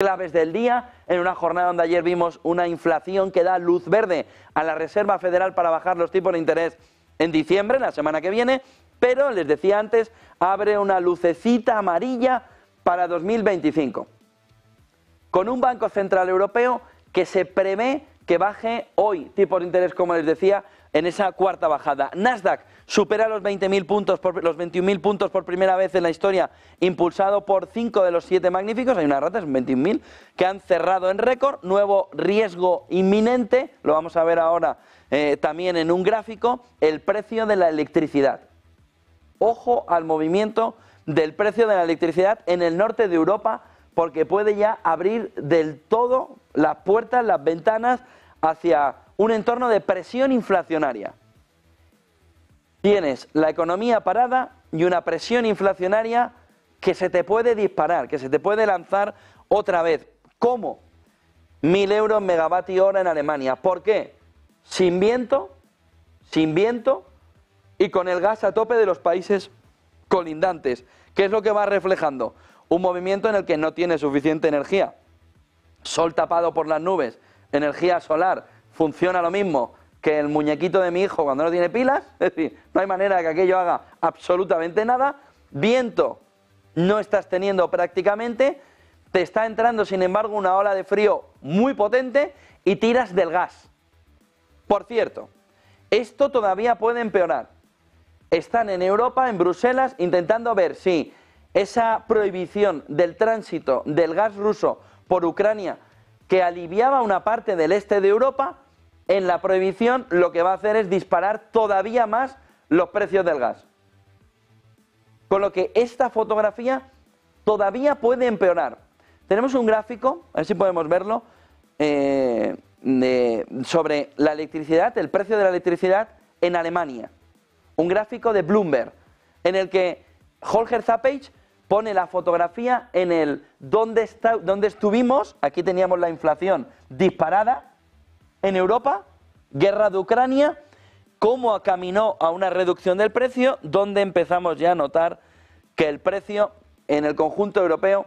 Claves del día, en una jornada donde ayer vimos una inflación que da luz verde a la Reserva Federal para bajar los tipos de interés en diciembre, la semana que viene, pero les decía antes, abre una lucecita amarilla para 2025, con un Banco Central Europeo que se prevé que baje hoy tipos de interés, como les decía, en esa cuarta bajada. Nasdaq supera los 20.000 puntos, los 21.000 puntos por primera vez en la historia, impulsado por 5 de los 7 magníficos, hay unas ratas, 21.000, que han cerrado en récord, nuevo riesgo inminente, lo vamos a ver ahora también en un gráfico, el precio de la electricidad. Ojo al movimiento del precio de la electricidad en el norte de Europa, porque puede ya abrir del todo las puertas, las ventanas hacia un entorno de presión inflacionaria. Tienes la economía parada y una presión inflacionaria que se te puede disparar, que se te puede lanzar otra vez. ¿Cómo? 1.000 euros megavatio hora en Alemania. ¿Por qué? Sin viento y con el gas a tope de los países colindantes. ¿Qué es lo que va reflejando? Un movimiento en el que no tiene suficiente energía. Sol tapado por las nubes, energía solar, funciona lo mismo que el muñequito de mi hijo cuando no tiene pilas, es decir, no hay manera de que aquello haga absolutamente nada. Viento no estás teniendo prácticamente, te está entrando sin embargo una ola de frío muy potente y tiras del gas. Por cierto, esto todavía puede empeorar. Están en Europa, en Bruselas, intentando ver si esa prohibición del tránsito del gas ruso por Ucrania, que aliviaba una parte del este de Europa, en la prohibición lo que va a hacer es disparar todavía más los precios del gas. Con lo que esta fotografía todavía puede empeorar. Tenemos un gráfico, a ver si podemos verlo, sobre la electricidad, el precio de la electricidad en Alemania. Un gráfico de Bloomberg, en el que Holger Zappage pone la fotografía en el donde estuvimos, aquí teníamos la inflación disparada en Europa, guerra de Ucrania, cómo caminó a una reducción del precio, donde empezamos ya a notar que el precio en el conjunto europeo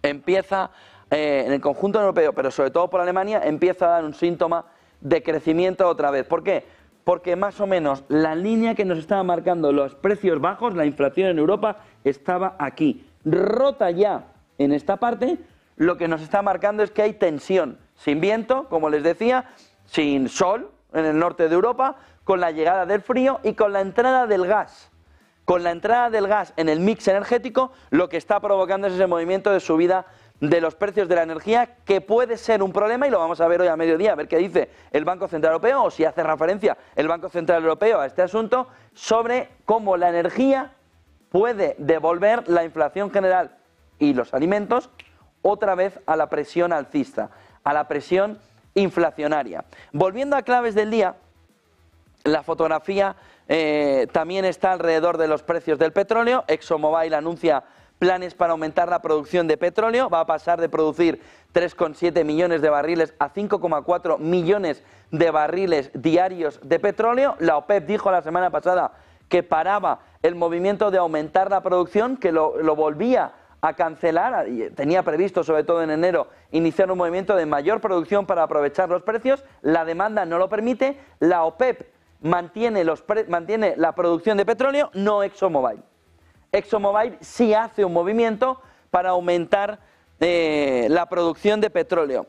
empieza, pero sobre todo por Alemania, empieza a dar un síntoma de crecimiento otra vez. ¿Por qué? Porque más o menos la línea que nos estaba marcando los precios bajos, la inflación en Europa, estaba aquí. Rota ya en esta parte, lo que nos está marcando es que hay tensión, sin viento, como les decía, sin sol en el norte de Europa, con la llegada del frío y con la entrada del gas. Con la entrada del gas en el mix energético, lo que está provocando es ese movimiento de subida de los precios de la energía, que puede ser un problema, y lo vamos a ver hoy a mediodía, a ver qué dice el Banco Central Europeo, o si hace referencia el Banco Central Europeo a este asunto, sobre cómo la energía puede devolver la inflación general y los alimentos otra vez a la presión alcista, a la presión inflacionaria. Volviendo a claves del día, la fotografía también está alrededor de los precios del petróleo. ExxonMobil anuncia planes para aumentar la producción de petróleo, va a pasar de producir 3,7 millones de barriles a 5,4 millones de barriles diarios de petróleo. La OPEP dijo la semana pasada que paraba el movimiento de aumentar la producción, que lo volvía a cancelar, y tenía previsto sobre todo en enero iniciar un movimiento de mayor producción para aprovechar los precios. La demanda no lo permite, la OPEP mantiene la producción de petróleo, no ExxonMobil. ExxonMobil sí hace un movimiento para aumentar la producción de petróleo.